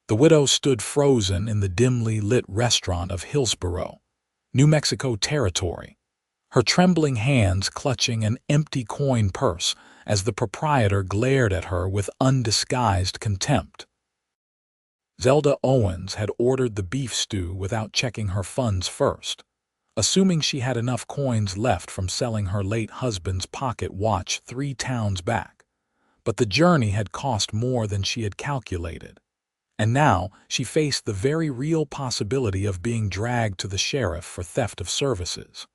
The widow stood frozen in the dimly lit restaurant of Hillsborough, New Mexico territory, her trembling hands clutching an empty coin purse as the proprietor glared at her with undisguised contempt. Zelda Owens had ordered the beef stew without checking her funds first, assuming she had enough coins left from selling her late husband's pocket watch 3 towns back. But the journey had cost more than she had calculated, and now she faced the very real possibility of being dragged to the sheriff for theft of services.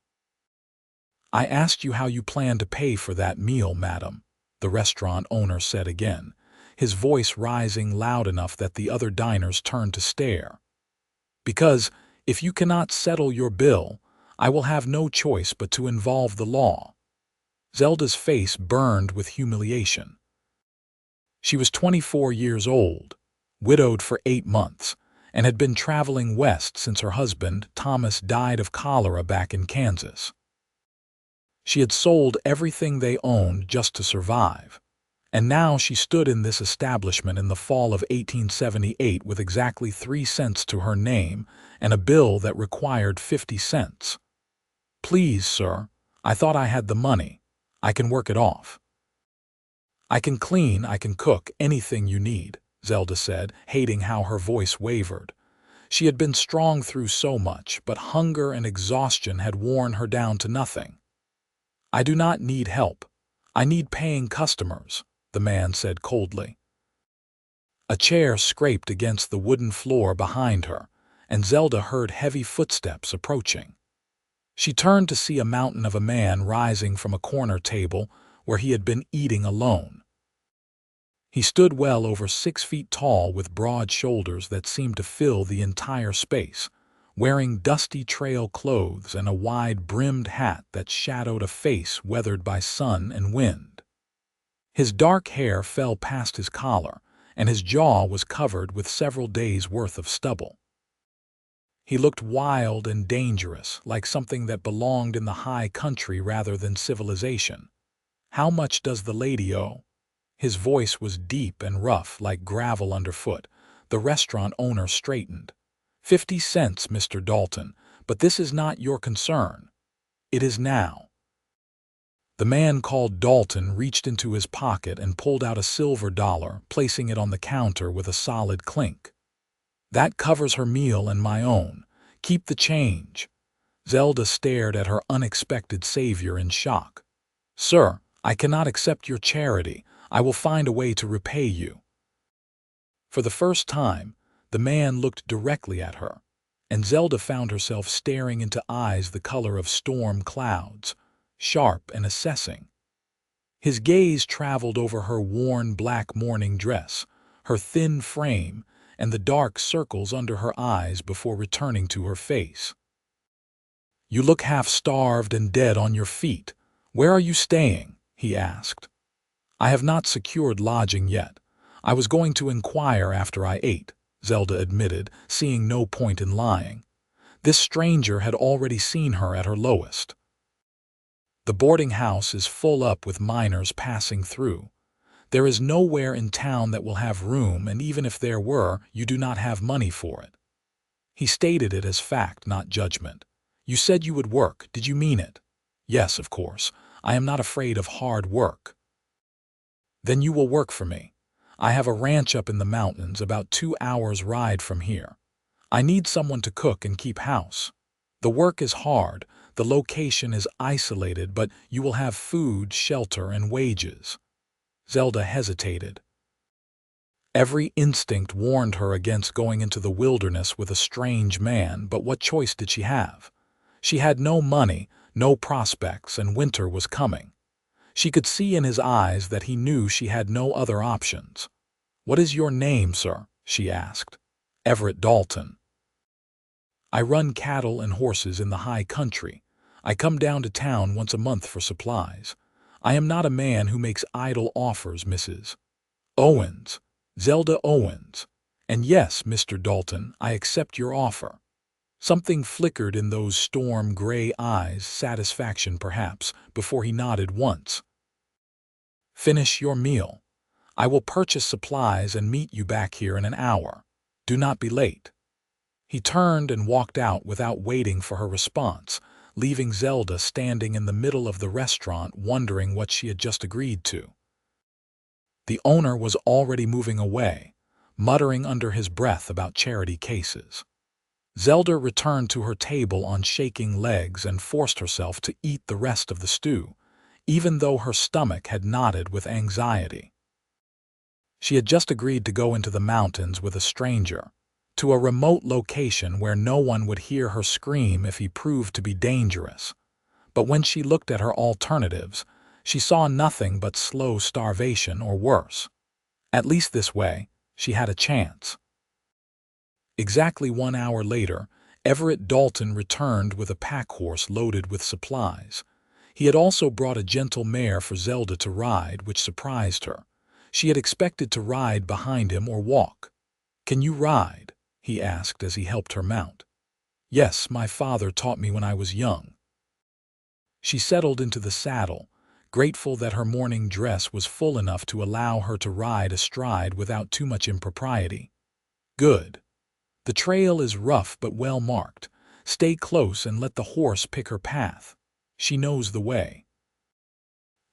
"I asked you how you plan to pay for that meal, madam," the restaurant owner said again, his voice rising loud enough that the other diners turned to stare. "Because if you cannot settle your bill, I will have no choice but to involve the law." Zelda's face burned with humiliation. She was 24 years old, widowed for 8 months, and had been traveling west since her husband, Thomas, died of cholera back in Kansas. She had sold everything they owned just to survive, and now she stood in this establishment in the fall of 1878 with exactly 3 cents to her name and a bill that required 50 cents. "Please, sir, I thought I had the money. I can work it off." "I can clean, I can cook, anything you need," Zelda said, hating how her voice wavered. She had been strong through so much, but hunger and exhaustion had worn her down to nothing. "I do not need help. I need paying customers," the man said coldly. A chair scraped against the wooden floor behind her, and Zelda heard heavy footsteps approaching. She turned to see a mountain of a man rising from a corner table where he had been eating alone. He stood well over 6 feet tall with broad shoulders that seemed to fill the entire space, wearing dusty trail clothes and a wide-brimmed hat that shadowed a face weathered by sun and wind. His dark hair fell past his collar, and his jaw was covered with several days' worth of stubble. He looked wild and dangerous, like something that belonged in the high country rather than civilization. "How much does the lady owe?" His voice was deep and rough, like gravel underfoot. The restaurant owner straightened. "50 cents, Mr. Dalton, but this is not your concern. It is now." The man called Dalton reached into his pocket and pulled out a silver dollar, placing it on the counter with a solid clink. "That covers her meal and my own. Keep the change." Zelda stared at her unexpected savior in shock. "Sir, I cannot accept your charity. I will find a way to repay you." For the first time, the man looked directly at her, and Zelda found herself staring into eyes the color of storm clouds, sharp and assessing. His gaze traveled over her worn black mourning dress, her thin frame, and the dark circles under her eyes before returning to her face. "You look half-starved and dead on your feet. Where are you staying?" he asked. "I have not secured lodging yet. I was going to inquire after I ate," Zelda admitted, seeing no point in lying. This stranger had already seen her at her lowest. "The boarding house is full up with miners passing through. There is nowhere in town that will have room, and even if there were, you do not have money for it." He stated it as fact, not judgment. "You said you would work. Did you mean it?" "Yes, of course. I am not afraid of hard work." "Then you will work for me. I have a ranch up in the mountains about 2 hours' ride from here. I need someone to cook and keep house. The work is hard, the location is isolated, but you will have food, shelter, and wages." Zelda hesitated. Every instinct warned her against going into the wilderness with a strange man, but what choice did she have? She had no money, no prospects, and winter was coming. She could see in his eyes that he knew she had no other options. "What is your name, sir?" she asked. "Everett Dalton." "I run cattle and horses in the high country. I come down to town once a month for supplies. I am not a man who makes idle offers, Mrs. Owens. Zelda Owens. And yes, Mr. Dalton, I accept your offer." Something flickered in those storm-gray eyes, satisfaction perhaps, before he nodded once. "Finish your meal. I will purchase supplies and meet you back here in an hour." Do not be late." He turned and walked out without waiting for her response, leaving Zelda standing in the middle of the restaurant wondering what she had just agreed to. The owner was already moving away, muttering under his breath about charity cases. Zelda returned to her table on shaking legs and forced herself to eat the rest of the stew, even though her stomach had knotted with anxiety. She had just agreed to go into the mountains with a stranger, to a remote location where no one would hear her scream if he proved to be dangerous. But when she looked at her alternatives, she saw nothing but slow starvation or worse. At least this way, she had a chance. Exactly 1 hour later, Everett Dalton returned with a pack horse loaded with supplies. He had also brought a gentle mare for Zelda to ride, which surprised her. She had expected to ride behind him or walk. "Can you ride?" he asked as he helped her mount. "Yes, my father taught me when I was young." She settled into the saddle, grateful that her morning dress was full enough to allow her to ride astride without too much impropriety. "Good. The trail is rough but well marked. Stay close and let the horse pick her path. She knows the way."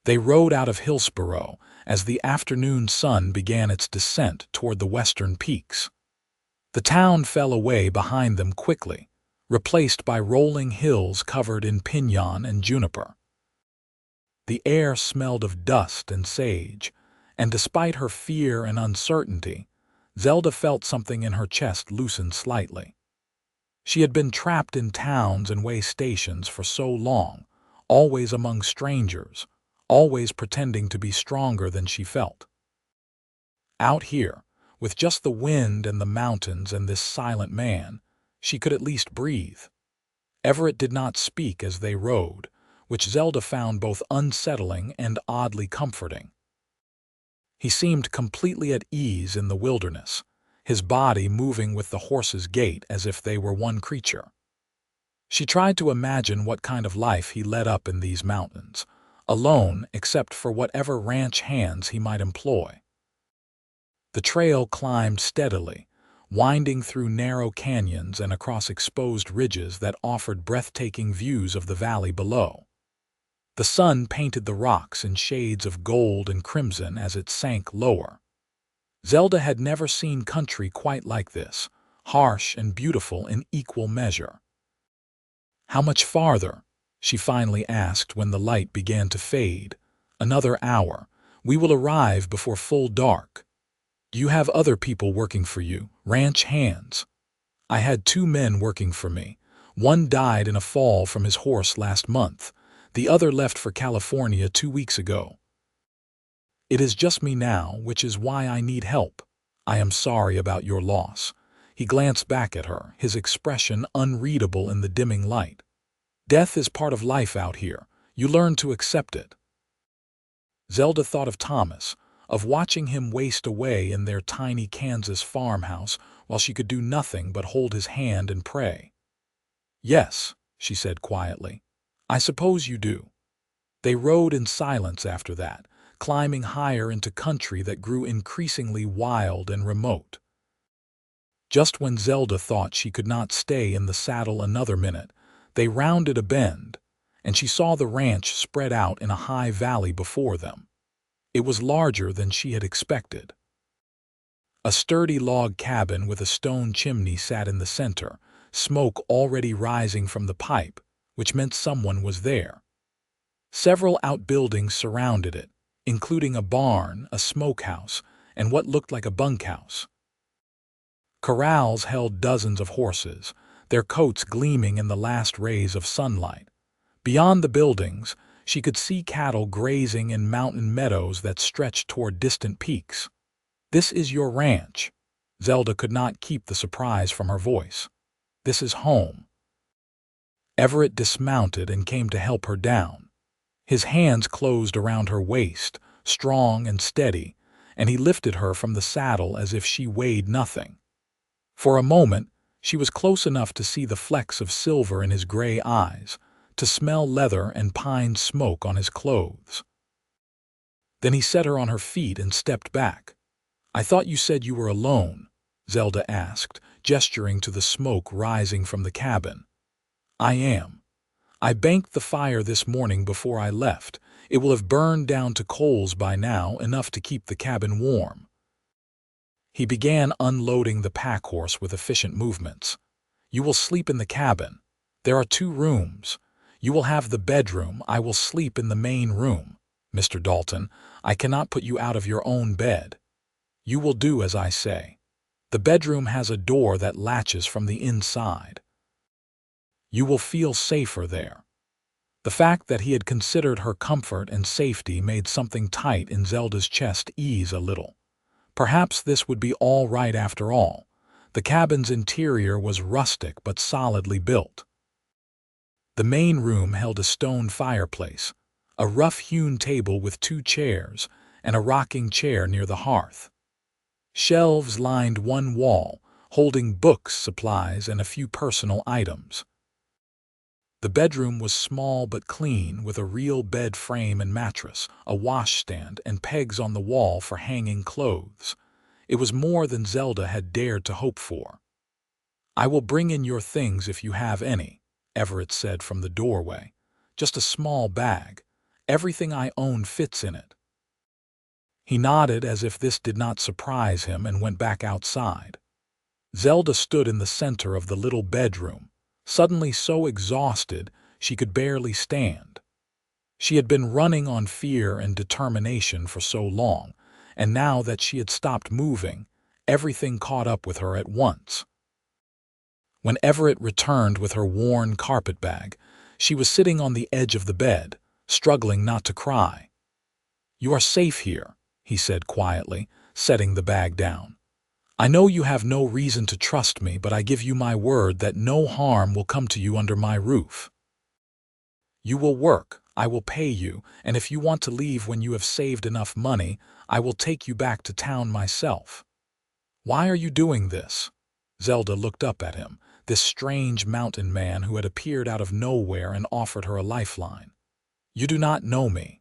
They rode out of Hillsborough as the afternoon sun began its descent toward the western peaks. The town fell away behind them quickly, replaced by rolling hills covered in pinon and juniper. The air smelled of dust and sage, and despite her fear and uncertainty, Zelda felt something in her chest loosen slightly. She had been trapped in towns and way stations for so long, always among strangers, always pretending to be stronger than she felt. Out here, with just the wind and the mountains and this silent man, she could at least breathe. Everett did not speak as they rode, which Zelda found both unsettling and oddly comforting. He seemed completely at ease in the wilderness, his body moving with the horse's gait as if they were one creature. She tried to imagine what kind of life he led up in these mountains, alone except for whatever ranch hands he might employ. The trail climbed steadily, winding through narrow canyons and across exposed ridges that offered breathtaking views of the valley below. The sun painted the rocks in shades of gold and crimson as it sank lower. Zelda had never seen country quite like this, harsh and beautiful in equal measure. "How much farther?" she finally asked when the light began to fade. "Another hour. We will arrive before full dark." "Do you have other people working for you, ranch hands?" "I had 2 men working for me. One died in a fall from his horse last month. The other left for California 2 weeks ago. It is just me now, which is why I need help. I am sorry about your loss." He glanced back at her, his expression unreadable in the dimming light. "Death is part of life out here. You learn to accept it." Zelda thought of Thomas, of watching him waste away in their tiny Kansas farmhouse while she could do nothing but hold his hand and pray. "Yes," she said quietly. "I suppose you do." They rode in silence after that, climbing higher into country that grew increasingly wild and remote. Just when Zelda thought she could not stay in the saddle another minute, they rounded a bend, and she saw the ranch spread out in a high valley before them. It was larger than she had expected. A sturdy log cabin with a stone chimney sat in the center, smoke already rising from the pipe, which meant someone was there. Several outbuildings surrounded it, including a barn, a smokehouse, and what looked like a bunkhouse. Corrals held dozens of horses, their coats gleaming in the last rays of sunlight. Beyond the buildings, she could see cattle grazing in mountain meadows that stretched toward distant peaks. "This is your ranch." Zelda could not keep the surprise from her voice. "This is home." Everett dismounted and came to help her down. His hands closed around her waist, strong and steady, and he lifted her from the saddle as if she weighed nothing. For a moment, she was close enough to see the flecks of silver in his gray eyes, to smell leather and pine smoke on his clothes. Then he set her on her feet and stepped back. "I thought you said you were alone." Zelda asked, gesturing to the smoke rising from the cabin. I am. I banked the fire this morning before I left. It will have burned down to coals by now, enough to keep the cabin warm. He began unloading the pack-horse with efficient movements. You will sleep in the cabin. There are 2 rooms. You will have the bedroom. I will sleep in the main room. Mr. Dalton, I cannot put you out of your own bed. You will do as I say. The bedroom has a door that latches from the inside. You will feel safer there. The fact that he had considered her comfort and safety made something tight in Zelda's chest ease a little. Perhaps this would be all right after all. The cabin's interior was rustic but solidly built. The main room held a stone fireplace, a rough-hewn table with 2 chairs, and a rocking chair near the hearth. Shelves lined one wall, holding books, supplies, and a few personal items. The bedroom was small but clean, with a real bed frame and mattress, a washstand, and pegs on the wall for hanging clothes. It was more than Zelda had dared to hope for. I will bring in your things if you have any, Everett said from the doorway. Just a small bag. Everything I own fits in it. He nodded as if this did not surprise him and went back outside. Zelda stood in the center of the little bedroom, suddenly so exhausted she could barely stand. She had been running on fear and determination for so long, and now that she had stopped moving, everything caught up with her at once. When Everett returned with her worn carpetbag, she was sitting on the edge of the bed, struggling not to cry. You are safe here, he said quietly, setting the bag down. I know you have no reason to trust me, but I give you my word that no harm will come to you under my roof. You will work, I will pay you, and if you want to leave when you have saved enough money, I will take you back to town myself. Why are you doing this? Zelda looked up at him, this strange mountain man who had appeared out of nowhere and offered her a lifeline. You do not know me.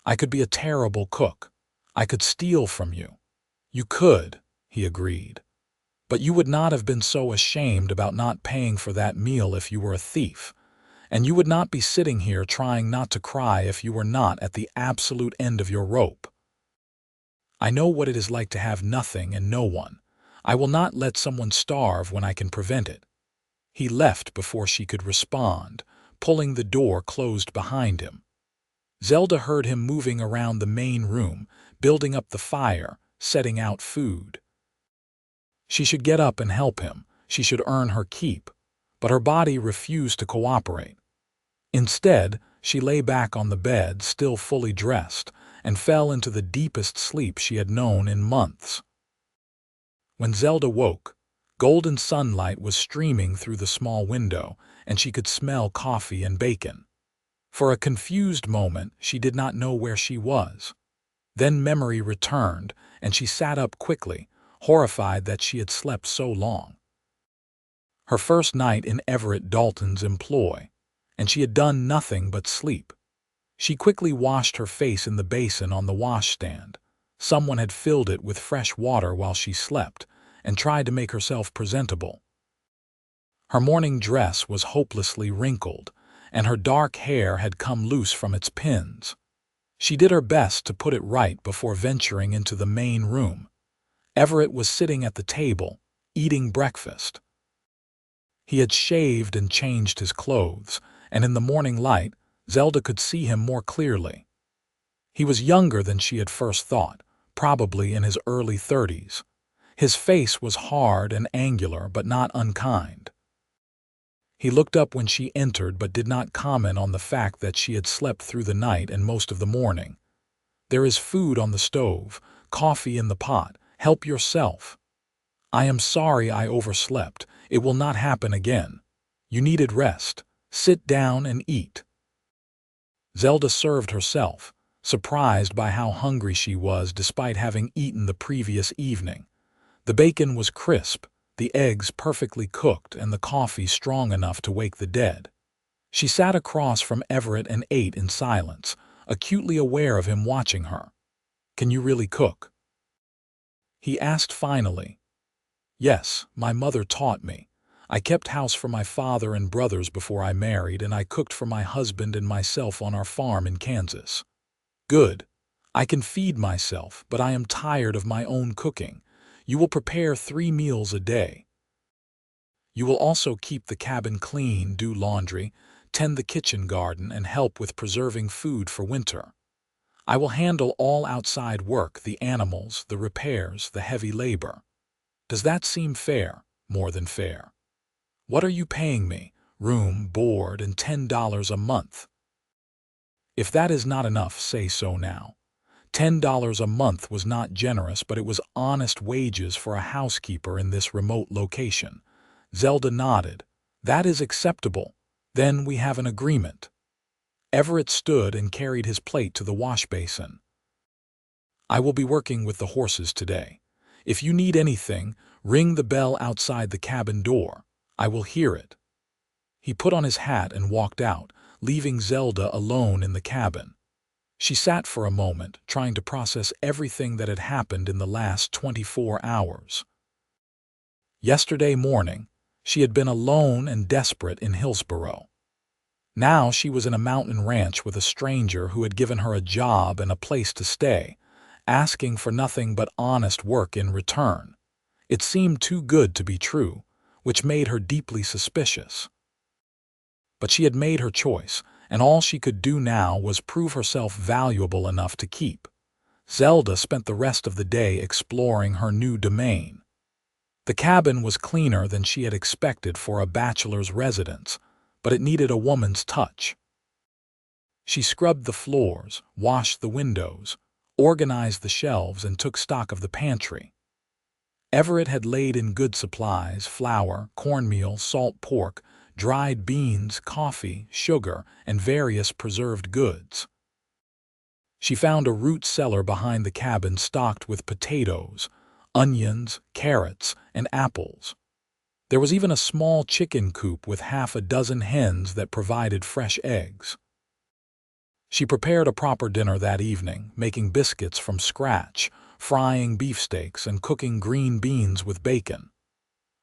I could be a terrible cook. I could steal from you. You could, he agreed. But you would not have been so ashamed about not paying for that meal if you were a thief. And you would not be sitting here trying not to cry if you were not at the absolute end of your rope. I know what it is like to have nothing and no one. I will not let someone starve when I can prevent it. He left before she could respond, pulling the door closed behind him. Zelda heard him moving around the main room, building up the fire, setting out food. She should get up and help him. She should earn her keep. But her body refused to cooperate. Instead, she lay back on the bed, still fully dressed, and fell into the deepest sleep she had known in months. When Zelda woke, golden sunlight was streaming through the small window, and she could smell coffee and bacon. For a confused moment, she did not know where she was. Then memory returned, and she sat up quickly, horrified that she had slept so long. Her first night in Everett Dalton's employ, and she had done nothing but sleep. She quickly washed her face in the basin on the washstand. Someone had filled it with fresh water while she slept, and tried to make herself presentable. Her morning dress was hopelessly wrinkled, and her dark hair had come loose from its pins. She did her best to put it right before venturing into the main room. Everett was sitting at the table, eating breakfast. He had shaved and changed his clothes, and in the morning light, Zelda could see him more clearly. He was younger than she had first thought, probably in his early 30s. His face was hard and angular, but not unkind. He looked up when she entered but did not comment on the fact that she had slept through the night and most of the morning. There is food on the stove, coffee in the pot. Help yourself. I am sorry I overslept. It will not happen again. You needed rest. Sit down and eat. Zelda served herself, surprised by how hungry she was despite having eaten the previous evening. The bacon was crisp, the eggs perfectly cooked, and the coffee strong enough to wake the dead. She sat across from Everett and ate in silence, acutely aware of him watching her. Can you really cook? He asked finally, Yes, my mother taught me. I kept house for my father and brothers before I married, and I cooked for my husband and myself on our farm in Kansas. Good. I can feed myself, but I am tired of my own cooking. You will prepare 3 meals a day. You will also keep the cabin clean, do laundry, tend the kitchen garden, and help with preserving food for winter. I will handle all outside work, the animals, the repairs, the heavy labor. Does that seem fair? More than fair. What are you paying me? Room, board, and $10 a month. If that is not enough, say so now. $10 a month was not generous, but it was honest wages for a housekeeper in this remote location. Zelda nodded. That is acceptable. Then we have an agreement. Everett stood and carried his plate to the wash basin. I will be working with the horses today. If you need anything, ring the bell outside the cabin door. I will hear it. He put on his hat and walked out, leaving Zelda alone in the cabin. She sat for a moment, trying to process everything that had happened in the last 24 hours. Yesterday morning, she had been alone and desperate in Hillsborough. Now she was in a mountain ranch with a stranger who had given her a job and a place to stay, asking for nothing but honest work in return. It seemed too good to be true, which made her deeply suspicious. But she had made her choice, and all she could do now was prove herself valuable enough to keep. Zelda spent the rest of the day exploring her new domain. The cabin was cleaner than she had expected for a bachelor's residence, but it needed a woman's touch. She scrubbed the floors, washed the windows, organized the shelves, and took stock of the pantry. Everett had laid in good supplies: flour, cornmeal, salt pork, dried beans, coffee, sugar, and various preserved goods. She found a root cellar behind the cabin stocked with potatoes, onions, carrots, and apples. There was even a small chicken coop with half a dozen hens that provided fresh eggs. She prepared a proper dinner that evening, making biscuits from scratch, frying beefsteaks, and cooking green beans with bacon.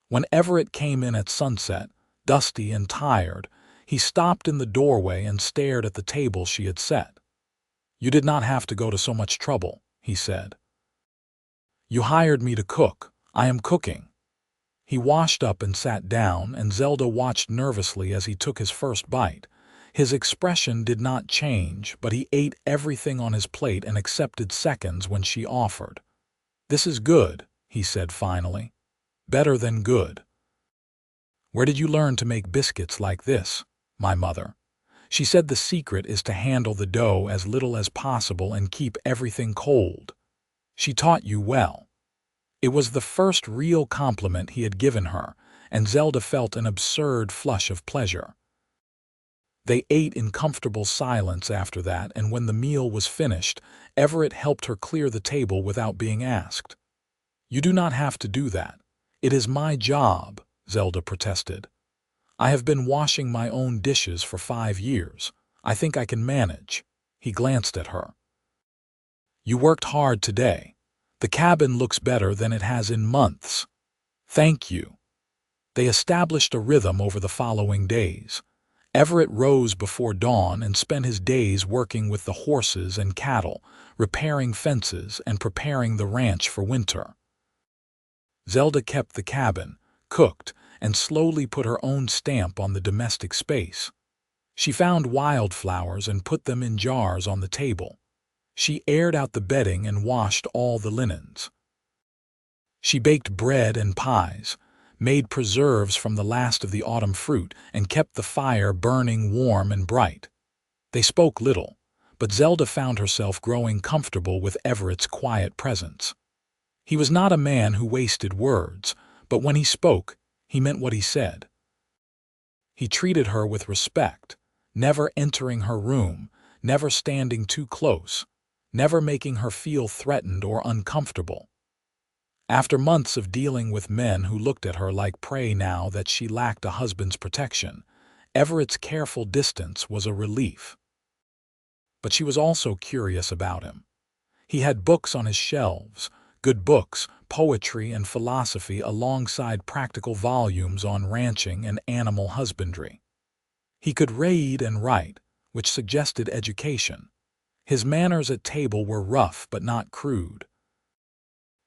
When Everett came in at sunset, dusty and tired, he stopped in the doorway and stared at the table she had set. "You did not have to go to so much trouble," he said. "You hired me to cook. I am cooking." He washed up and sat down, and Zelda watched nervously as he took his first bite. His expression did not change, but he ate everything on his plate and accepted seconds when she offered. "This is good," he said finally. "Better than good." "Where did you learn to make biscuits like this?" "My mother. She said the secret is to handle the dough as little as possible and keep everything cold. She taught you well." It was the first real compliment he had given her, and Zelda felt an absurd flush of pleasure. They ate in comfortable silence after that, and when the meal was finished, Everett helped her clear the table without being asked. "You do not have to do that. It is my job," Zelda protested. "I have been washing my own dishes for 5 years. I think I can manage." He glanced at her. "You worked hard today. The cabin looks better than it has in months." "Thank you." They established a rhythm over the following days. Everett rose before dawn and spent his days working with the horses and cattle, repairing fences, and preparing the ranch for winter. Zelda kept the cabin, cooked, and slowly put her own stamp on the domestic space. She found wildflowers and put them in jars on the table. She aired out the bedding and washed all the linens. She baked bread and pies, made preserves from the last of the autumn fruit, and kept the fire burning warm and bright. They spoke little, but Zelda found herself growing comfortable with Everett's quiet presence. He was not a man who wasted words, but when he spoke, he meant what he said. He treated her with respect, never entering her room, never standing too close, never making her feel threatened or uncomfortable. After months of dealing with men who looked at her like prey now that she lacked a husband's protection, Everett's careful distance was a relief. But she was also curious about him. He had books on his shelves, good books, poetry, and philosophy alongside practical volumes on ranching and animal husbandry. He could read and write, which suggested education. His manners at table were rough but not crude.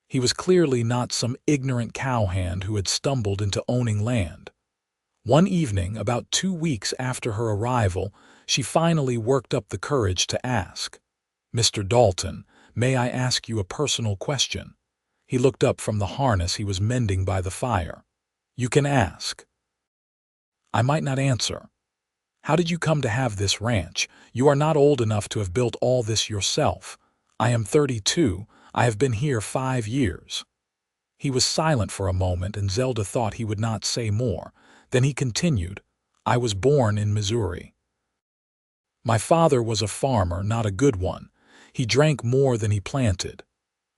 He was clearly not some ignorant cowhand who had stumbled into owning land. One evening, about 2 weeks after her arrival, she finally worked up the courage to ask, "Mr. Dalton, may I ask you a personal question?" He looked up from the harness he was mending by the fire. "You can ask." "I might not answer. How did you come to have this ranch? You are not old enough to have built all this yourself. I am 32. I have been here 5 years. He was silent for a moment, and Zelda thought he would not say more. Then he continued, "I was born in Missouri. My father was a farmer, not a good one. He drank more than he planted.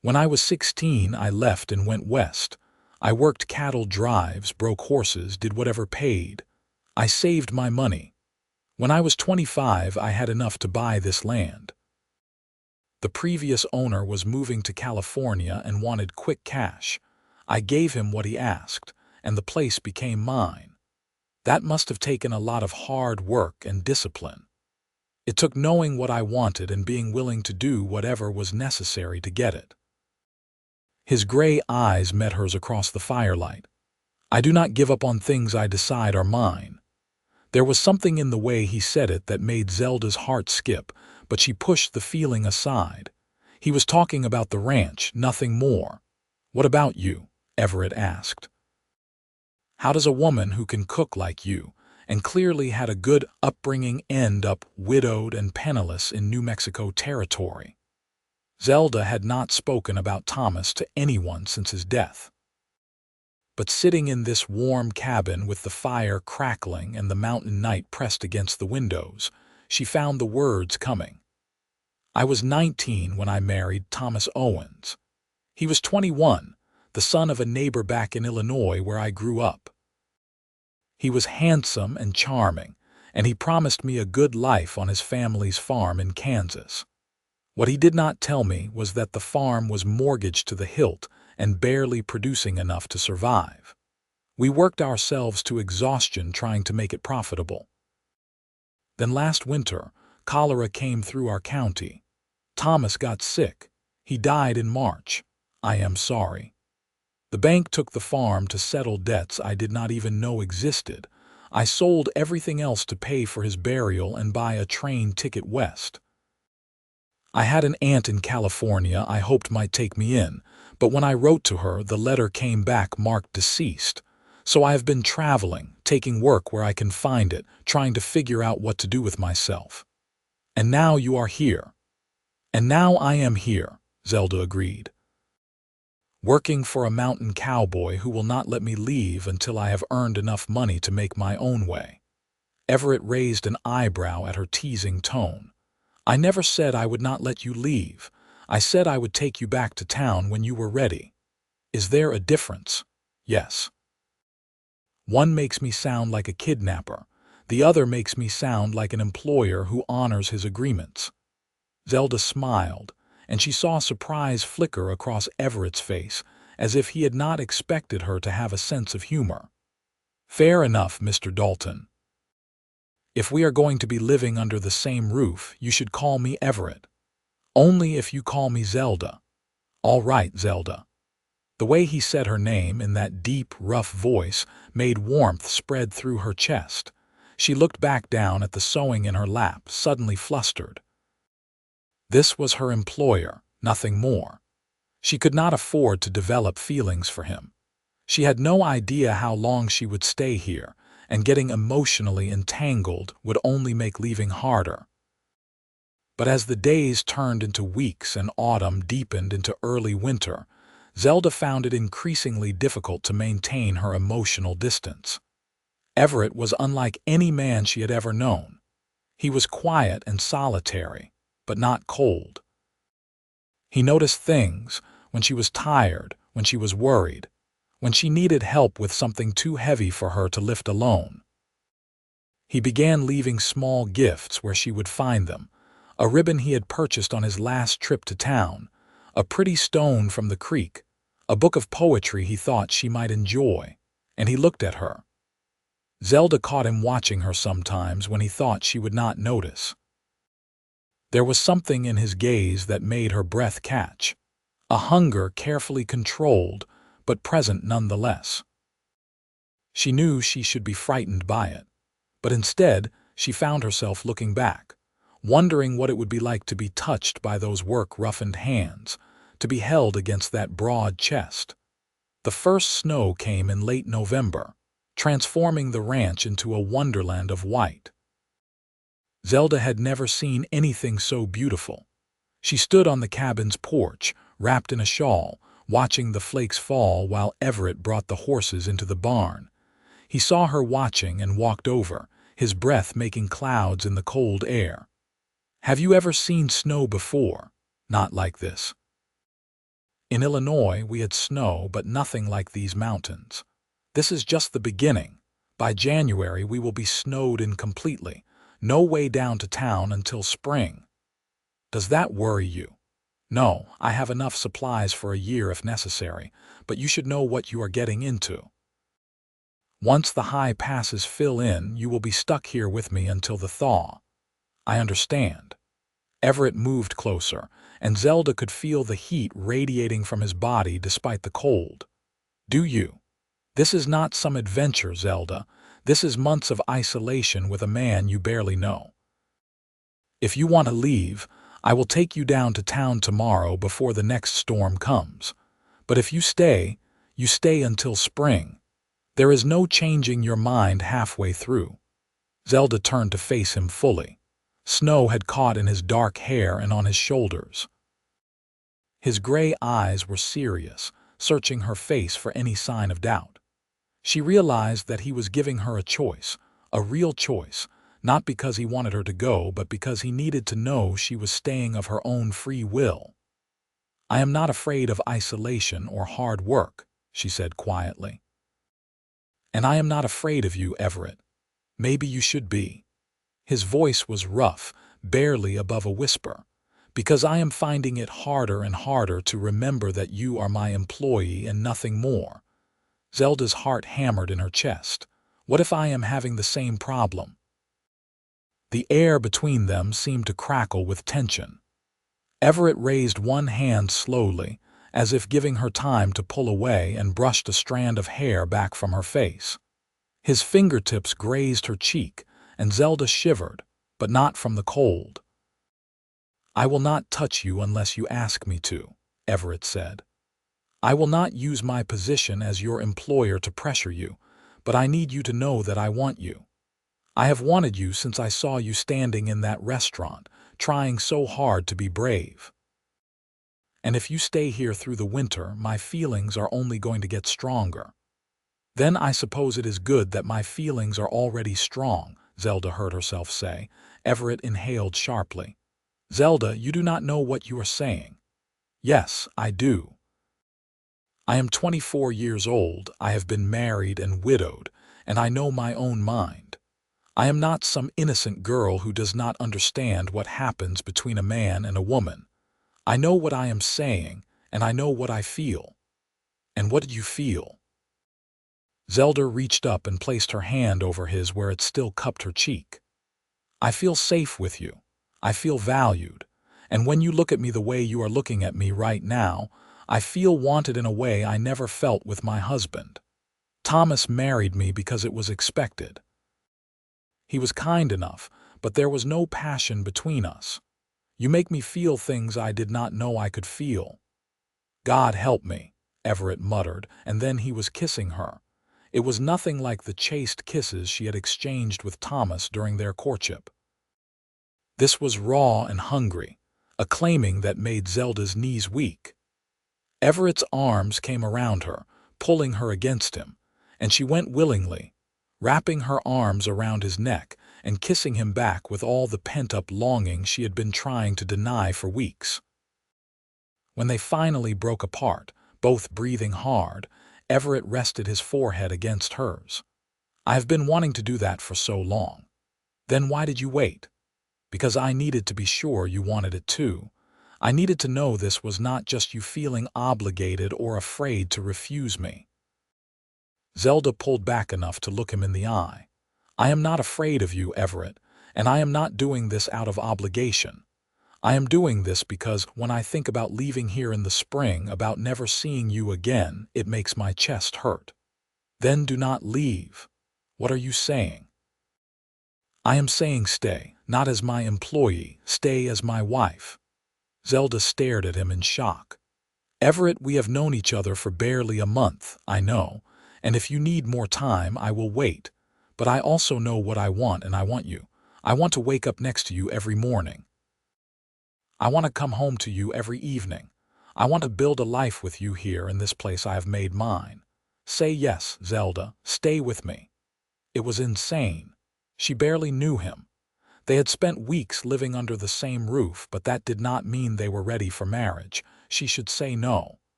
When I was 16, I left and went west. I worked cattle drives, broke horses, did whatever paid. I saved my money. When I was 25, I had enough to buy this land. The previous owner was moving to California and wanted quick cash. I gave him what he asked, and the place became mine. That must have taken a lot of hard work and discipline. It took knowing what I wanted and being willing to do whatever was necessary to get it." His gray eyes met hers across the firelight. "I do not give up on things I decide are mine." There was something in the way he said it that made Zelda's heart skip, but she pushed the feeling aside. He was talking about the ranch, nothing more. "What about you?" Everett asked. "How does a woman who can cook like you, and clearly had a good upbringing, end up widowed and penniless in New Mexico territory?" Zelda had not spoken about Thomas to anyone since his death. But sitting in this warm cabin with the fire crackling and the mountain night pressed against the windows, she found the words coming. "I was 19 when I married Thomas Owens. He was 21, the son of a neighbor back in Illinois where I grew up. He was handsome and charming, and he promised me a good life on his family's farm in Kansas. What he did not tell me was that the farm was mortgaged to the hilt and barely producing enough to survive. We worked ourselves to exhaustion trying to make it profitable. Then last winter, cholera came through our county. Thomas got sick. He died in March. I am sorry. The bank took the farm to settle debts I did not even know existed. I sold everything else to pay for his burial and buy a train ticket west. I had an aunt in California I hoped might take me in, but when I wrote to her, the letter came back marked deceased. So I have been traveling, taking work where I can find it, trying to figure out what to do with myself. And now you are here." "And now I am here," Zelda agreed. "Working for a mountain cowboy who will not let me leave until I have earned enough money to make my own way." Everett raised an eyebrow at her teasing tone. "I never said I would not let you leave. I said I would take you back to town when you were ready. Is there a difference?" "Yes. One makes me sound like a kidnapper. The other makes me sound like an employer who honors his agreements." Zelda smiled, and she saw surprise flicker across Everett's face, as if he had not expected her to have a sense of humor. "Fair enough, Mr. Dalton. If we are going to be living under the same roof, you should call me Everett. Only if you call me Zelda." "All right, Zelda." The way he said her name in that deep, rough voice made warmth spread through her chest. She looked back down at the sewing in her lap, suddenly flustered. This was her employer, nothing more. She could not afford to develop feelings for him. She had no idea how long she would stay here, and getting emotionally entangled would only make leaving harder. But as the days turned into weeks and autumn deepened into early winter, Zelda found it increasingly difficult to maintain her emotional distance. Everett was unlike any man she had ever known. He was quiet and solitary, but not cold. He noticed things: when she was tired, when she was worried, when she needed help with something too heavy for her to lift alone. He began leaving small gifts where she would find them: a ribbon he had purchased on his last trip to town, a pretty stone from the creek, a book of poetry he thought she might enjoy, and he looked at her. Zelda caught him watching her sometimes when he thought she would not notice. There was something in his gaze that made her breath catch, a hunger carefully controlled, but present nonetheless. She knew she should be frightened by it, but instead she found herself looking back, wondering what it would be like to be touched by those work-roughened hands, to be held against that broad chest. The first snow came in late November, transforming the ranch into a wonderland of white. Zelda had never seen anything so beautiful. She stood on the cabin's porch, wrapped in a shawl, watching the flakes fall while Everett brought the horses into the barn. He saw her watching and walked over, his breath making clouds in the cold air. "Have you ever seen snow before? Not like this." In Illinois, we had snow, but nothing like these mountains. This is just the beginning. By January, we will be snowed in completely. No way down to town until spring. Does that worry you? No, I have enough supplies for a year if necessary, but you should know what you are getting into. Once the high passes fill in, you will be stuck here with me until the thaw. I understand. Everett moved closer, and Zelda could feel the heat radiating from his body despite the cold. Do you? This is not some adventure, Zelda. This is months of isolation with a man you barely know. If you want to leave, I will take you down to town tomorrow before the next storm comes. But if you stay until spring. There is no changing your mind halfway through. Zelda turned to face him fully. Snow had caught in his dark hair and on his shoulders. His gray eyes were serious, searching her face for any sign of doubt. She realized that he was giving her a choice, a real choice, not because he wanted her to go, but because he needed to know she was staying of her own free will. "I am not afraid of isolation or hard work," she said quietly. "And I am not afraid of you, Everett. Maybe you should be." His voice was rough, barely above a whisper. "Because I am finding it harder and harder to remember that you are my employee and nothing more." Zelda's heart hammered in her chest. What if I am having the same problem? The air between them seemed to crackle with tension. Everett raised one hand slowly, as if giving her time to pull away, and brushed a strand of hair back from her face. His fingertips grazed her cheek, and Zelda shivered, but not from the cold. "I will not touch you unless you ask me to," Everett said. "I will not use my position as your employer to pressure you, but I need you to know that I want you. I have wanted you since I saw you standing in that restaurant, trying so hard to be brave. And if you stay here through the winter, my feelings are only going to get stronger." "Then I suppose it is good that my feelings are already strong," Zelda heard herself say. Everett inhaled sharply. "Zelda, you do not know what you are saying." "Yes, I do. I am 24 years old, I have been married and widowed, and I know my own mind. I am not some innocent girl who does not understand what happens between a man and a woman. I know what I am saying, and I know what I feel." "And what did you feel?" Zelda reached up and placed her hand over his where it still cupped her cheek. "I feel safe with you. I feel valued. And when you look at me the way you are looking at me right now, I feel wanted in a way I never felt with my husband. Thomas married me because it was expected. He was kind enough, but there was no passion between us. You make me feel things I did not know I could feel." "God help me," Everett muttered, and then he was kissing her. It was nothing like the chaste kisses she had exchanged with Thomas during their courtship. This was raw and hungry, a claiming that made Zelda's knees weak. Everett's arms came around her, pulling her against him, and she went willingly, wrapping her arms around his neck and kissing him back with all the pent-up longing she had been trying to deny for weeks. When they finally broke apart, both breathing hard, Everett rested his forehead against hers. "I have been wanting to do that for so long." "Then why did you wait?" "Because I needed to be sure you wanted it too. I needed to know this was not just you feeling obligated or afraid to refuse me." Zelda pulled back enough to look him in the eye. "I am not afraid of you, Everett, and I am not doing this out of obligation. I am doing this because when I think about leaving here in the spring, about never seeing you again, it makes my chest hurt." "Then do not leave." "What are you saying?" "I am saying stay, not as my employee, stay as my wife." Zelda stared at him in shock. "Everett, we have known each other for barely a month, I know, and if you need more time, I will wait. But I also know what I want, and I want you. I want to wake up next to you every morning. I want to come home to you every evening. I want to build a life with you here in this place I have made mine. Say yes, Zelda, stay with me." It was insane. She barely knew him. They had spent weeks living under the same roof, but that did not mean they were ready for marriage. She should say no.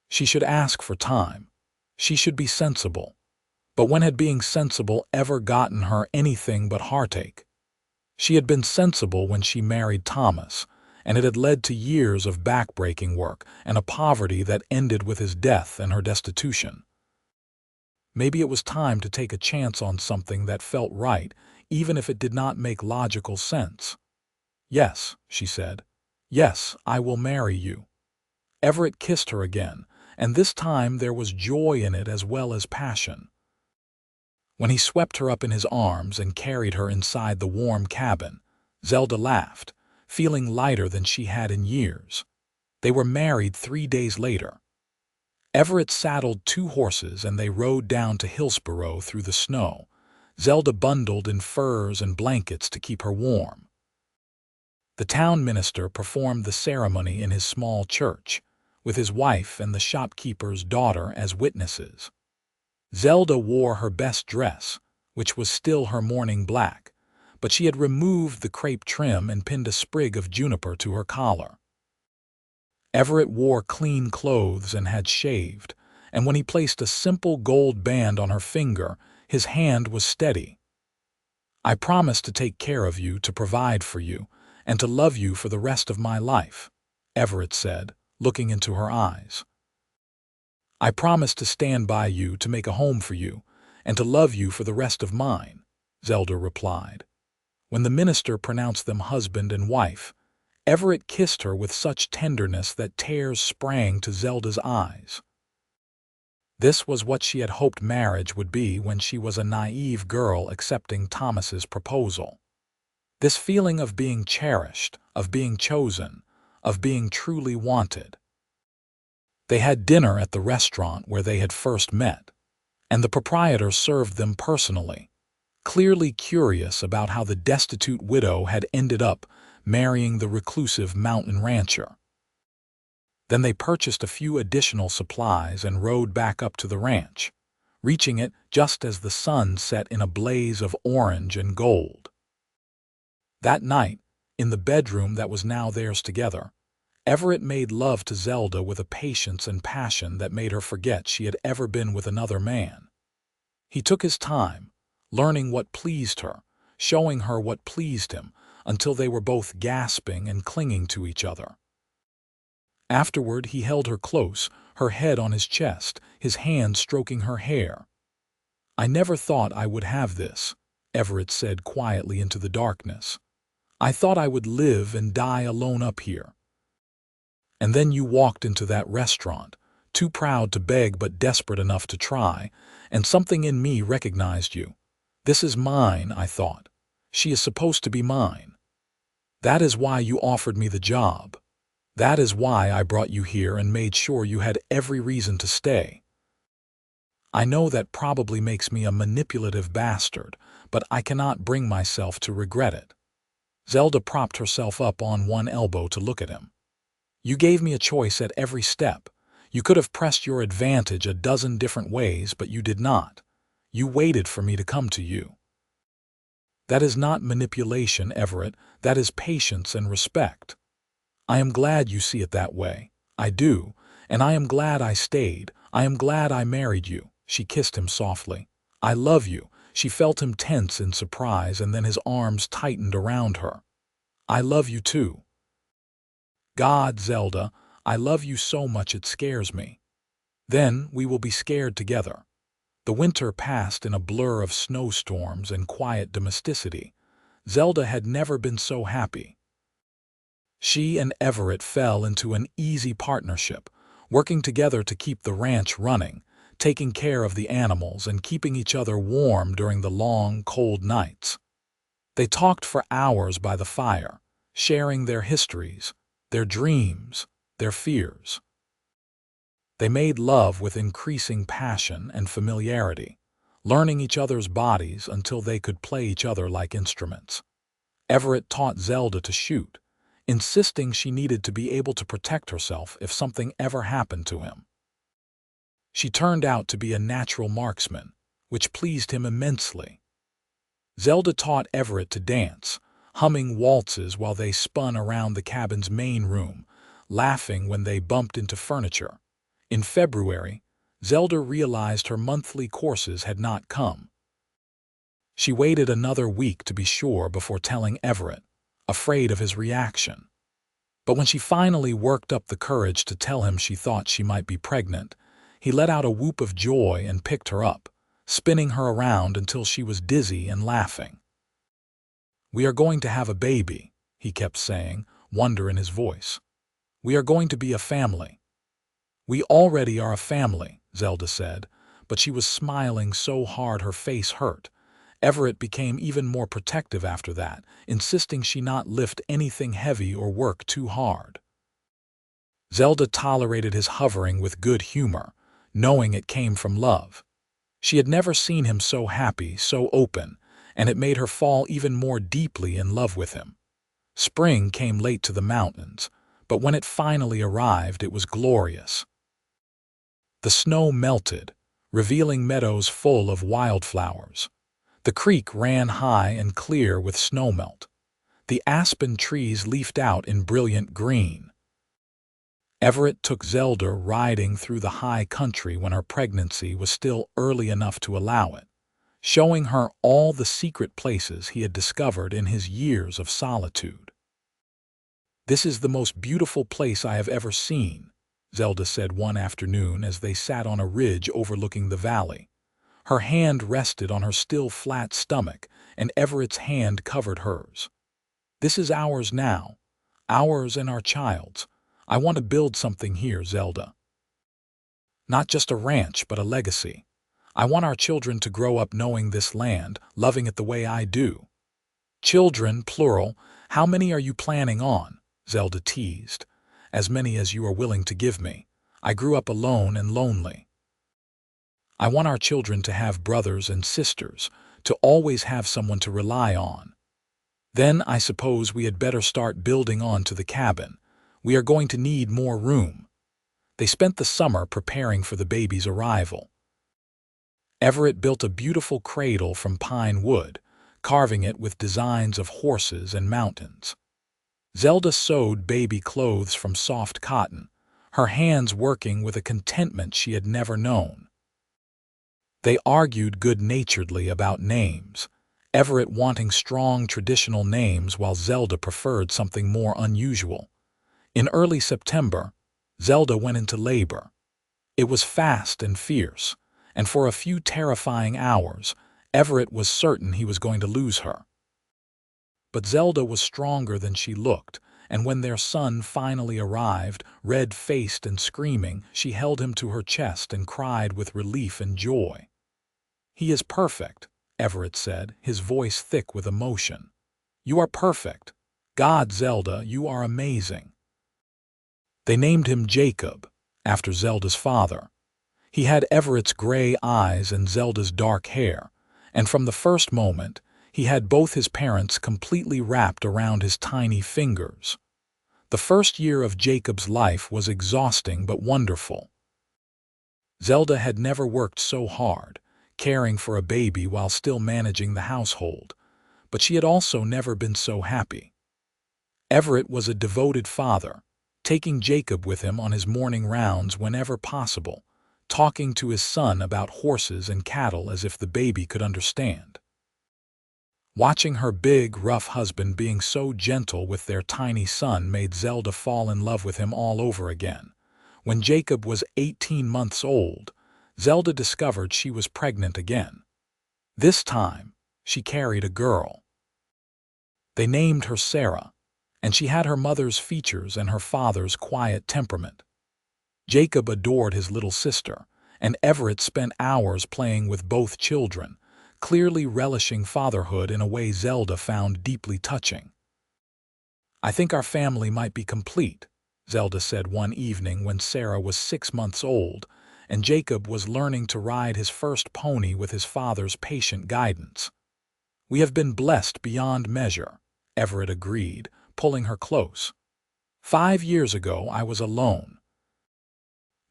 She should ask for time. She should be sensible. But when had being sensible ever gotten her anything but heartache? She had been sensible when she married Thomas, and it had led to years of backbreaking work and a poverty that ended with his death and her destitution. Maybe it was time to take a chance on something that felt right, even if it did not make logical sense. "Yes," she said. "Yes, I will marry you." Everett kissed her again, and this time there was joy in it as well as passion. When he swept her up in his arms and carried her inside the warm cabin, Zelda laughed, feeling lighter than she had in years. They were married 3 days later. Everett saddled 2 horses and they rode down to Hillsborough through the snow, Zelda bundled in furs and blankets to keep her warm. The town minister performed the ceremony in his small church, with his wife and the shopkeeper's daughter as witnesses. Zelda wore her best dress, which was still her mourning black, but she had removed the crepe trim and pinned a sprig of juniper to her collar. Everett wore clean clothes and had shaved, and when he placed a simple gold band on her finger, his hand was steady. "I promise to take care of you, to provide for you, and to love you for the rest of my life," Everett said, looking into her eyes. "I promise to stand by you, to make a home for you, and to love you for the rest of mine," Zelda replied. When the minister pronounced them husband and wife, Everett kissed her with such tenderness that tears sprang to Zelda's eyes. This was what she had hoped marriage would be when she was a naive girl accepting Thomas's proposal. This feeling of being cherished, of being chosen, of being truly wanted. They had dinner at the restaurant where they had first met, and the proprietor served them personally, clearly curious about how the destitute widow had ended up marrying the reclusive mountain rancher. Then they purchased a few additional supplies and rode back up to the ranch, reaching it just as the sun set in a blaze of orange and gold. That night, in the bedroom that was now theirs together, Everett made love to Zelda with a patience and passion that made her forget she had ever been with another man. He took his time, learning what pleased her, showing her what pleased him, until they were both gasping and clinging to each other. Afterward, he held her close, her head on his chest, his hand stroking her hair. "I never thought I would have this," Everett said quietly into the darkness. "I thought I would live and die alone up here. And then you walked into that restaurant, too proud to beg but desperate enough to try, and something in me recognized you. This is mine, I thought. She is supposed to be mine. That is why you offered me the job. That is why I brought you here and made sure you had every reason to stay. I know that probably makes me a manipulative bastard, but I cannot bring myself to regret it." Zelda propped herself up on one elbow to look at him. "You gave me a choice at every step. You could have pressed your advantage a dozen different ways, but you did not. You waited for me to come to you. That is not manipulation, Everett. That is patience and respect. I am glad you see it that way. I do, and I am glad I stayed. I am glad I married you." She kissed him softly. "I love you." She felt him tense in surprise, and then his arms tightened around her. "I love you too." God, Zelda, I love you so much it scares me. Then we will be scared together. The winter passed in a blur of snowstorms and quiet domesticity. Zelda had never been so happy. She and Everett fell into an easy partnership, working together to keep the ranch running, taking care of the animals and keeping each other warm during the long, cold nights. They talked for hours by the fire, sharing their histories, their dreams, their fears. They made love with increasing passion and familiarity, learning each other's bodies until they could play each other like instruments. Everett taught Zelda to shoot, insisting she needed to be able to protect herself if something ever happened to him. She turned out to be a natural marksman, which pleased him immensely. Zelda taught Everett to dance, humming waltzes while they spun around the cabin's main room, laughing when they bumped into furniture. In February, Zelda realized her monthly courses had not come. She waited another week to be sure before telling Everett, afraid of his reaction. But when she finally worked up the courage to tell him she thought she might be pregnant, he let out a whoop of joy and picked her up, spinning her around until she was dizzy and laughing. "We are going to have a baby," he kept saying, wonder in his voice. "We are going to be a family." "We already are a family," Zelda said, but she was smiling so hard her face hurt. Everett became even more protective after that, insisting she not lift anything heavy or work too hard. Zelda tolerated his hovering with good humor, knowing it came from love. She had never seen him so happy, so open, and it made her fall even more deeply in love with him. Spring came late to the mountains, but when it finally arrived, it was glorious. The snow melted, revealing meadows full of wildflowers. The creek ran high and clear with snowmelt. The aspen trees leafed out in brilliant green. Everett took Zelda riding through the high country when her pregnancy was still early enough to allow it, showing her all the secret places he had discovered in his years of solitude. "This is the most beautiful place I have ever seen," Zelda said one afternoon as they sat on a ridge overlooking the valley. Her hand rested on her still flat stomach, and Everett's hand covered hers. "This is ours now, ours and our child's. I want to build something here, Zelda. Not just a ranch, but a legacy. I want our children to grow up knowing this land, loving it the way I do." "Children, plural, how many are you planning on?" Zelda teased. "As many as you are willing to give me. I grew up alone and lonely. I want our children to have brothers and sisters, to always have someone to rely on. Then I suppose we had better start building on to the cabin. We are going to need more room." They spent the summer preparing for the baby's arrival. Everett built a beautiful cradle from pine wood, carving it with designs of horses and mountains. Zelda sewed baby clothes from soft cotton, her hands working with a contentment she had never known. They argued good-naturedly about names, Everett wanting strong traditional names while Zelda preferred something more unusual. In early September, Zelda went into labor. It was fast and fierce, and for a few terrifying hours, Everett was certain he was going to lose her. But Zelda was stronger than she looked, and when their son finally arrived, red-faced and screaming, she held him to her chest and cried with relief and joy. "He is perfect," Everett said, his voice thick with emotion. "You are perfect. God, Zelda, you are amazing." They named him Jacob, after Zelda's father. He had Everett's gray eyes and Zelda's dark hair, and from the first moment, he had both his parents completely wrapped around his tiny fingers. The first year of Jacob's life was exhausting but wonderful. Zelda had never worked so hard, caring for a baby while still managing the household, but she had also never been so happy. Everett was a devoted father, taking Jacob with him on his morning rounds whenever possible, talking to his son about horses and cattle as if the baby could understand. Watching her big, rough husband being so gentle with their tiny son made Zelda fall in love with him all over again. When Jacob was 18 months old, Zelda discovered she was pregnant again. This time, she carried a girl. They named her Sarah, and she had her mother's features and her father's quiet temperament. Jacob adored his little sister, and Everett spent hours playing with both children, clearly relishing fatherhood in a way Zelda found deeply touching. "I think our family might be complete," Zelda said one evening when Sarah was 6 months old, and Jacob was learning to ride his first pony with his father's patient guidance. "We have been blessed beyond measure," Everett agreed, pulling her close. "5 years ago I was alone.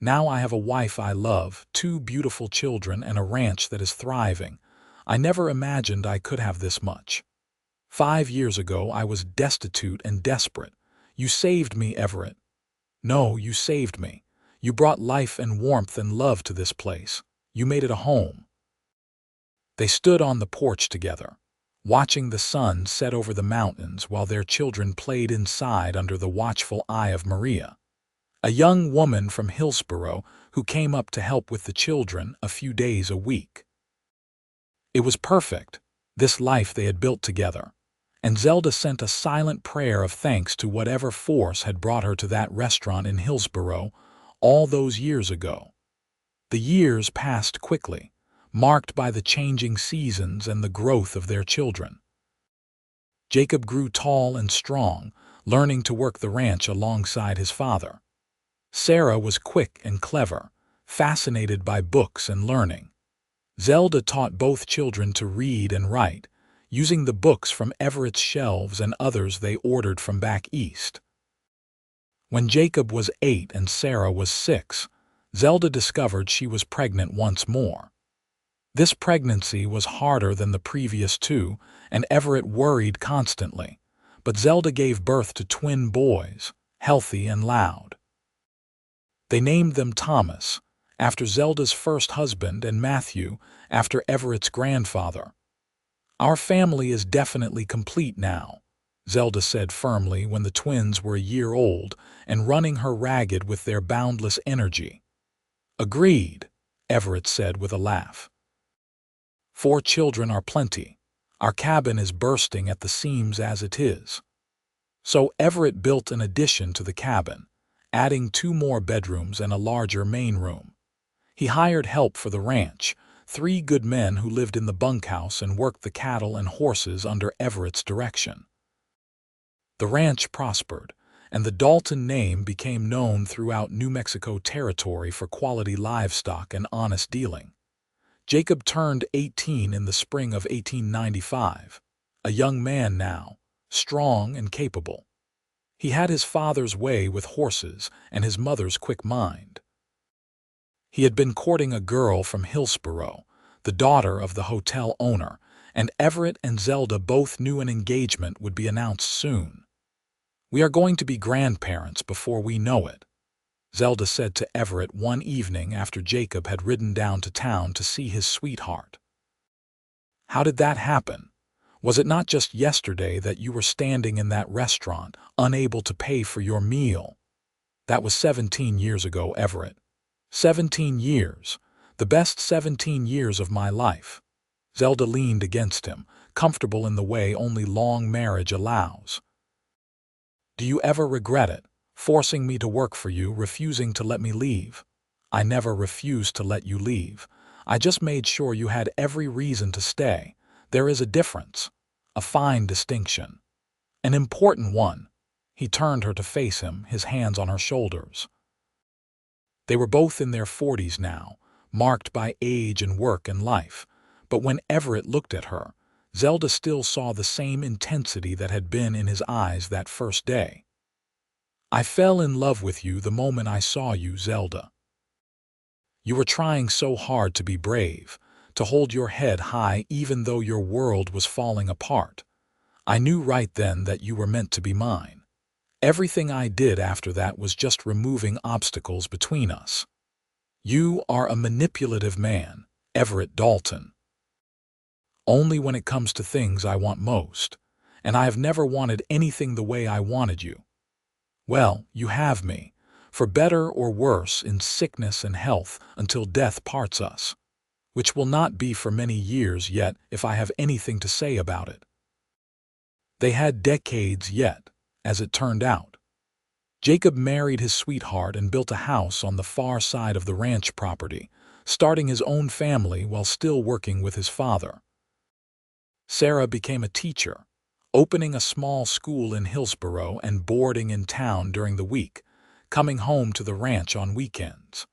Now I have a wife I love, 2 beautiful children, and a ranch that is thriving. I never imagined I could have this much. 5 years ago I was destitute and desperate. You saved me, Everett. No, you saved me. You brought life and warmth and love to this place. You made it a home." They stood on the porch together, watching the sun set over the mountains while their children played inside under the watchful eye of Maria, a young woman from Hillsborough who came up to help with the children a few days a week. It was perfect, this life they had built together, and Zelda sent a silent prayer of thanks to whatever force had brought her to that restaurant in Hillsborough all those years ago. The years passed quickly, marked by the changing seasons and the growth of their children. Jacob grew tall and strong, learning to work the ranch alongside his father. Sarah was quick and clever, fascinated by books and learning. Zelda taught both children to read and write, using the books from Everett's shelves and others they ordered from back east. When Jacob was 8 and Sarah was 6, Zelda discovered she was pregnant once more. This pregnancy was harder than the previous 2, and Everett worried constantly, but Zelda gave birth to twin boys, healthy and loud. They named them Thomas, after Zelda's first husband, and Matthew, after Everett's grandfather. "Our family is definitely complete now," Zelda said firmly when the twins were a year old and running her ragged with their boundless energy. "Agreed," Everett said with a laugh. "4 children are plenty. Our cabin is bursting at the seams as it is." So Everett built an addition to the cabin, adding 2 more bedrooms and a larger main room. He hired help for the ranch, 3 good men who lived in the bunkhouse and worked the cattle and horses under Everett's direction. The ranch prospered, and the Dalton name became known throughout New Mexico territory for quality livestock and honest dealing. Jacob turned 18 in the spring of 1895, a young man now, strong and capable. He had his father's way with horses and his mother's quick mind. He had been courting a girl from Hillsborough, the daughter of the hotel owner, and Everett and Zelda both knew an engagement would be announced soon. "We are going to be grandparents before we know it," Zelda said to Everett one evening after Jacob had ridden down to town to see his sweetheart. "How did that happen? Was it not just yesterday that you were standing in that restaurant, unable to pay for your meal?" "That was 17 years ago, Everett. 17 years, the best 17 years of my life." Zelda leaned against him, comfortable in the way only long marriage allows. "Do you ever regret it, forcing me to work for you, refusing to let me leave?" "I never refused to let you leave. I just made sure you had every reason to stay. There is a difference, a fine distinction. An important one." He turned her to face him, his hands on her shoulders. They were both in their 40s now, marked by age and work and life, but when Everett looked at her, Zelda still saw the same intensity that had been in his eyes that first day. "I fell in love with you the moment I saw you, Zelda. You were trying so hard to be brave, to hold your head high even though your world was falling apart. I knew right then that you were meant to be mine. Everything I did after that was just removing obstacles between us. You are a manipulative man, Everett Dalton." only when it comes to things I want most, and I have never wanted anything the way I wanted you. Well, you have me, for better or worse in sickness and health until death parts us, which will not be for many years yet if I have anything to say about it. They had decades yet, as it turned out. Jacob married his sweetheart and built a house on the far side of the ranch property, starting his own family while still working with his father. Sarah became a teacher, opening a small school in Hillsborough and boarding in town during the week, coming home to the ranch on weekends.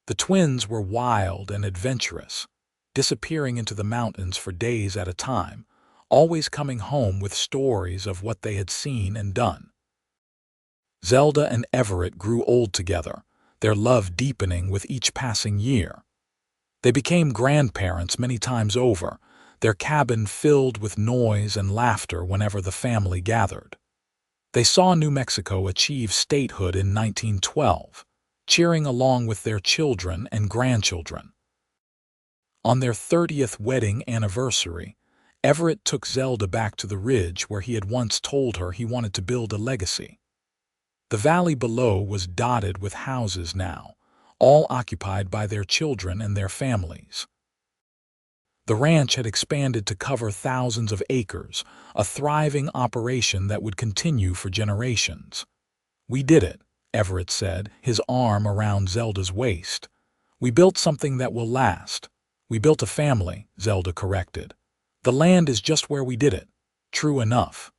The twins were wild and adventurous, disappearing into the mountains for days at a time, always coming home with stories of what they had seen and done. Zelda and Everett grew old together, their love deepening with each passing year. They became grandparents many times over, their cabin filled with noise and laughter whenever the family gathered. They saw New Mexico achieve statehood in 1912, cheering along with their children and grandchildren. On their 30th wedding anniversary, Everett took Zelda back to the ridge where he had once told her he wanted to build a legacy. The valley below was dotted with houses now, all occupied by their children and their families. The ranch had expanded to cover thousands of acres, a thriving operation that would continue for generations. "We did it," Everett said, his arm around Zelda's waist. "We built something that will last." "We built a family," Zelda corrected. "The land is just where we did it." "True enough."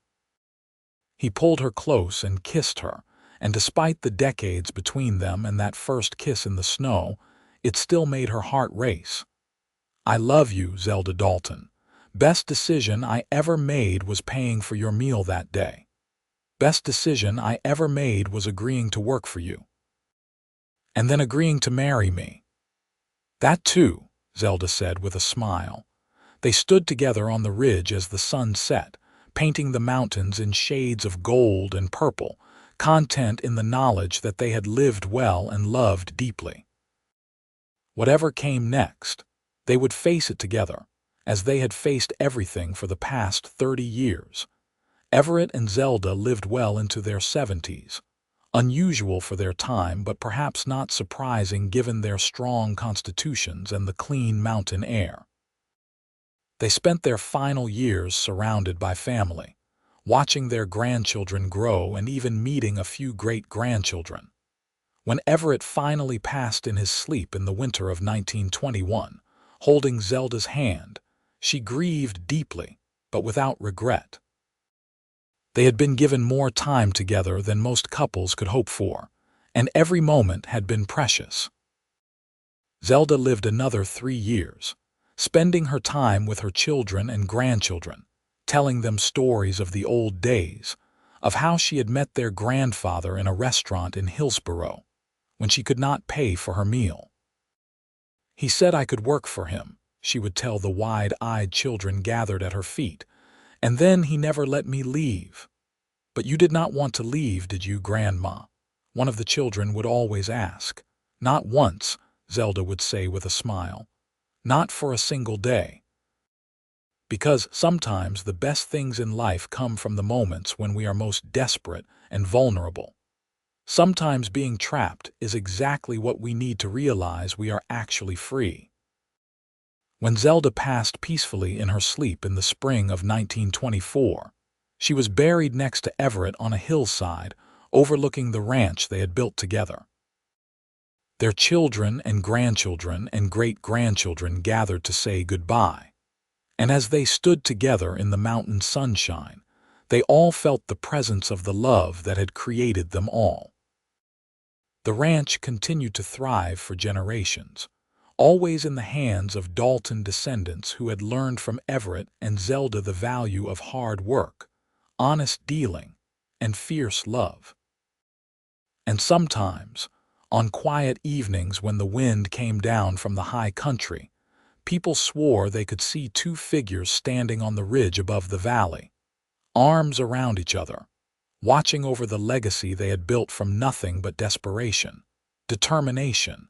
He pulled her close and kissed her, and despite the decades between them and that first kiss in the snow, it still made her heart race. "I love you, Zelda Dalton. Best decision I ever made was paying for your meal that day. Best decision I ever made was agreeing to work for you. And then agreeing to marry me." "That too," Zelda said with a smile. They stood together on the ridge as the sun set, painting the mountains in shades of gold and purple, content in the knowledge that they had lived well and loved deeply. Whatever came next, they would face it together, as they had faced everything for the past 30 years. Everett and Zelda lived well into their 70s, unusual for their time but perhaps not surprising given their strong constitutions and the clean mountain air. They spent their final years surrounded by family, watching their grandchildren grow and even meeting a few great-grandchildren. When Everett finally passed in his sleep in the winter of 1921, holding Zelda's hand, she grieved deeply, but without regret. They had been given more time together than most couples could hope for, and every moment had been precious. Zelda lived another 3 years, spending her time with her children and grandchildren, telling them stories of the old days, of how she had met their grandfather in a restaurant in Hillsborough, when she could not pay for her meal. "He said I could work for him," she would tell the wide-eyed children gathered at her feet, "and then he never let me leave." "But you did not want to leave, did you, Grandma?" one of the children would always ask. "Not once," Zelda would say with a smile. "Not for a single day." Because sometimes the best things in life come from the moments when we are most desperate and vulnerable. Sometimes being trapped is exactly what we need to realize we are actually free. When Zelda passed peacefully in her sleep in the spring of 1924, she was buried next to Everett on a hillside overlooking the ranch they had built together. Their children and grandchildren and great-grandchildren gathered to say goodbye. And as they stood together in the mountain sunshine, they all felt the presence of the love that had created them all. The ranch continued to thrive for generations, always in the hands of Dalton descendants who had learned from Everett and Zelda the value of hard work, honest dealing, and fierce love. And sometimes, on quiet evenings when the wind came down from the high country, people swore they could see 2 figures standing on the ridge above the valley, arms around each other, watching over the legacy they had built from nothing but desperation, determination,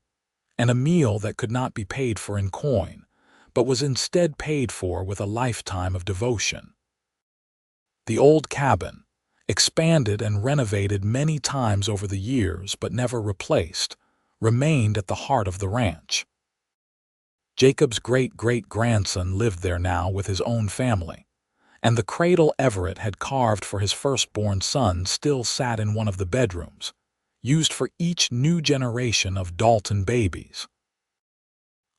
and a meal that could not be paid for in coin, but was instead paid for with a lifetime of devotion. The old cabin, expanded and renovated many times over the years but never replaced, remained at the heart of the ranch. Jacob's great-great-grandson lived there now with his own family, and the cradle Everett had carved for his firstborn son still sat in one of the bedrooms, used for each new generation of Dalton babies.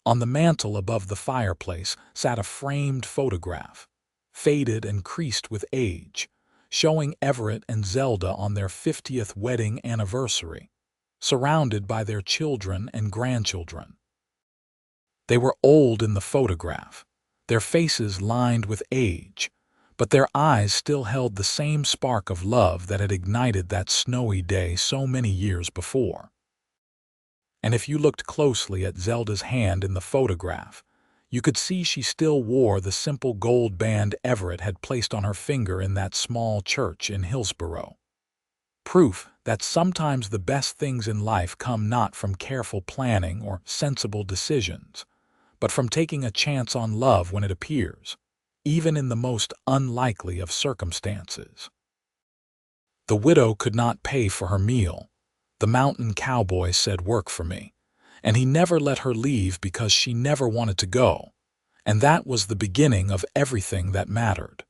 On the mantel above the fireplace sat a framed photograph, faded and creased with age, showing Everett and Zelda on their 50th wedding anniversary, surrounded by their children and grandchildren. They were old in the photograph, their faces lined with age, but their eyes still held the same spark of love that had ignited that snowy day so many years before. And if you looked closely at Zelda's hand in the photograph, you could see she still wore the simple gold band Everett had placed on her finger in that small church in Hillsborough. Proof that sometimes the best things in life come not from careful planning or sensible decisions, but from taking a chance on love when it appears, even in the most unlikely of circumstances. The widow could not pay for her meal. The mountain cowboy said work for me, and he never let her leave because she never wanted to go, and that was the beginning of everything that mattered.